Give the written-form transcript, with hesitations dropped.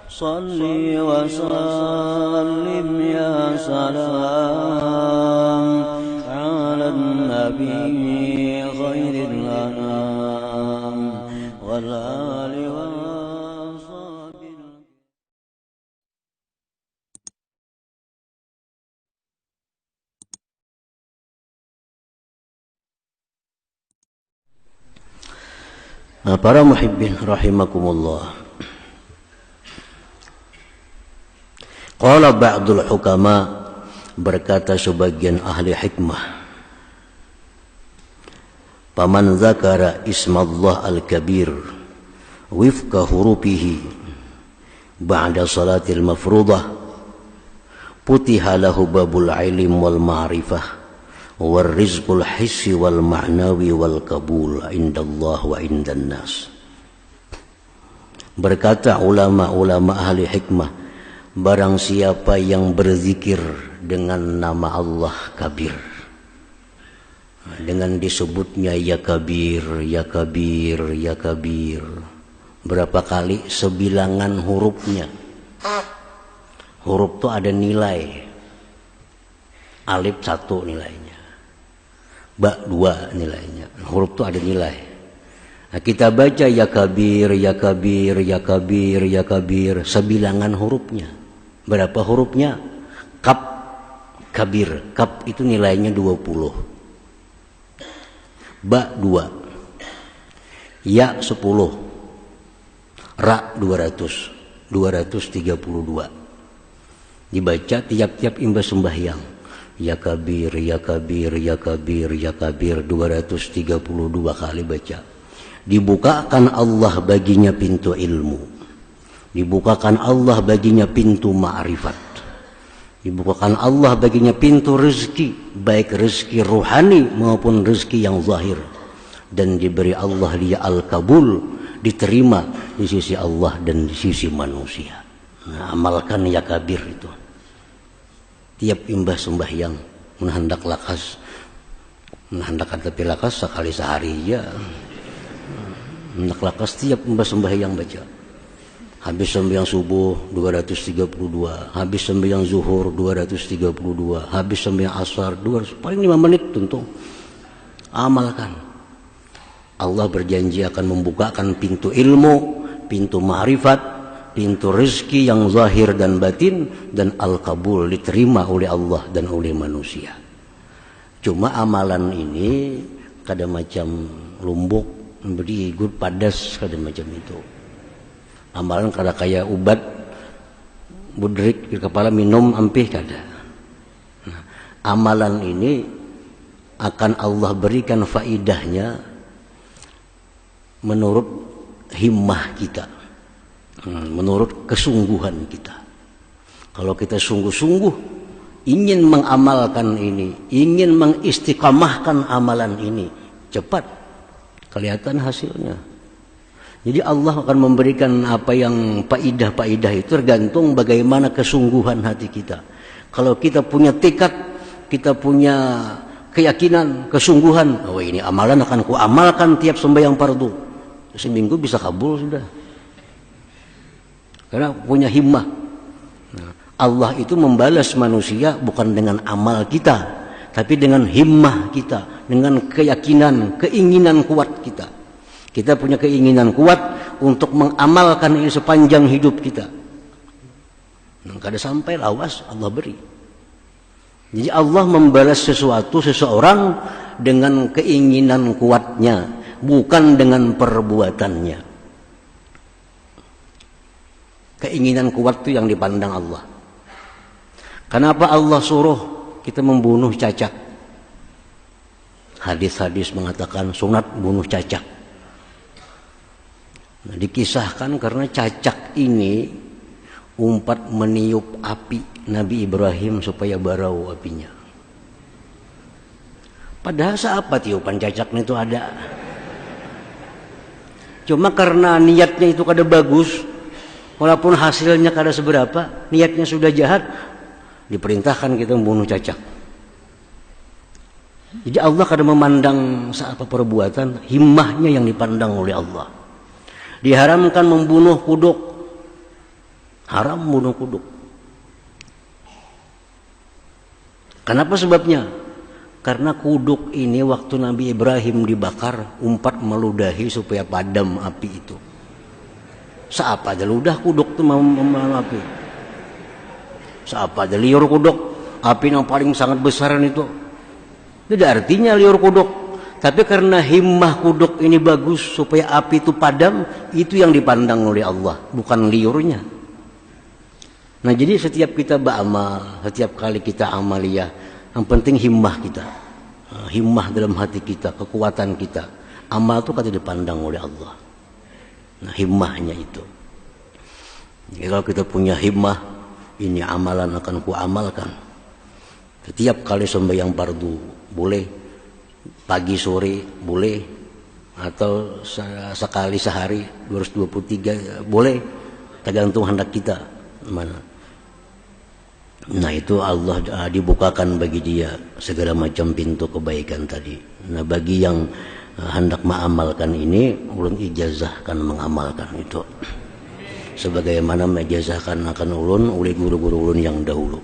Salli wa sallim ya salam ala nabi khairil anam wal ali wa para muhibbin rahimakumullah. Qala ba'dul hukama, berkata sebagian ahli hikmah, paman zakara ismallah al-kabir wifqa hurufihi ba'da salatil mafruḍah putiha lahu babul ilm wal ma'rifah war rizqul hissi wal ma'nawi wal qabul indallah wa indan nas. Berkata ulama-ulama ahli hikmah, barang siapa yang berzikir dengan nama Allah Kabir, dengan disebutnya ya Kabir, ya Kabir, ya Kabir, berapa kali sebilangan hurufnya. Huruf itu ada nilai. Alif 1 nilainya, ba 2 nilainya. Huruf itu ada nilai. Nah, kita baca ya Kabir, ya Kabir, ya Kabir, ya Kabir, sebilangan hurufnya. Berapa hurufnya? Kaf, Kabir. Kaf itu nilainya 20. Ba 2. Ya 10. Ra 200. 232. Dibaca tiap-tiap imbas sembahyang. Ya Kabir, ya Kabir, ya Kabir, ya Kabir, 232 kali baca. Dibukakan Allah baginya pintu ilmu. Dibukakan Allah baginya pintu ma'rifat. Dibukakan Allah baginya pintu rezeki, baik rezeki rohani maupun rezeki yang zahir. Dan diberi Allah dia al-kabul, diterima di sisi Allah dan di sisi manusia. Nah, amalkan ya Kabir itu. Tiap imbah sembahyang menghendak lakas, menghendakkan tapi lakas sekali sehari ya. Hendak lakas tiap imbah sembahyang baca. Habis sembahyang subuh 232, habis sembahyang zuhur 232, habis sembahyang asar 200, paling 5 menit tentu. Amalkan. Allah berjanji akan membukakan pintu ilmu, pintu ma'rifat, pintu rezeki yang zahir dan batin, dan al-kabul, diterima oleh Allah dan oleh manusia. Cuma amalan ini kada macam lumbuk, beri good padas, kada macam itu. Amalan kada kayak ubat budrik di kepala minum ampih kada. Nah, amalan ini akan Allah berikan faidahnya menurut himmah kita, menurut kesungguhan kita. Kalau kita sungguh-sungguh ingin mengamalkan ini, ingin mengistiqamahkan amalan ini, cepat kelihatan hasilnya. Jadi Allah akan memberikan apa yang faidah-faidah itu tergantung bagaimana kesungguhan hati kita. Kalau kita punya tekad, kita punya keyakinan, kesungguhan, oh ini amalan akan ku amalkan tiap sembahyang fardu, seminggu bisa kabul sudah. Karena punya himmah. Nah, Allah itu membalas manusia bukan dengan amal kita, tapi dengan himmah kita, dengan keyakinan, keinginan kuat kita. Kita punya keinginan kuat untuk mengamalkan ini sepanjang hidup kita. Nah, kada sampai lawas Allah beri. Jadi Allah membalas seseorang dengan keinginan kuatnya, bukan dengan perbuatannya. Keinginan kuat itu yang dipandang Allah. Kenapa Allah suruh kita membunuh cacak? Hadis-hadis mengatakan sunat bunuh cacak. Nah, dikisahkan karena cacak ini umpat meniup api Nabi Ibrahim supaya barau apinya. Padahal apa tiupan cacak itu ada. Cuma karena niatnya itu kada bagus, walaupun hasilnya kada seberapa, niatnya sudah jahat, diperintahkan kita membunuh cacak. Jadi Allah kada memandang apa perbuatan, himmahnya yang dipandang oleh Allah. Diharamkan membunuh kuduk, Haram bunuh kuduk. Kenapa sebabnya? Karena kuduk ini waktu Nabi Ibrahim dibakar, umpat meludahi supaya padam api itu. Seapa aja ludah kuduk itu api. Seapa aja liur kuduk, api yang paling sangat besar itu. Tidak artinya liur kuduk, tapi karena himmah kuduk ini bagus supaya api itu padam, itu yang dipandang oleh Allah, bukan liurnya. Nah jadi setiap kita beramal, setiap kali kita amaliyah, yang penting himmah kita, himmah dalam hati kita, kekuatan kita. Amal itu kan dipandang oleh Allah. Nah himmahnya itu. Jadi kalau kita punya himmah, ini amalan akan kuamalkan. Setiap kali sembahyang fardu boleh, pagi sore boleh, atau sekali sehari 223 boleh, tergantung hendak kita mana. Nah itu Allah dibukakan bagi dia segala macam pintu kebaikan tadi. Nah bagi yang hendak mengamalkan ini, ulun ijazahkan mengamalkan itu sebagaimana menijazahkan akan ulun oleh guru-guru ulun yang dahulu.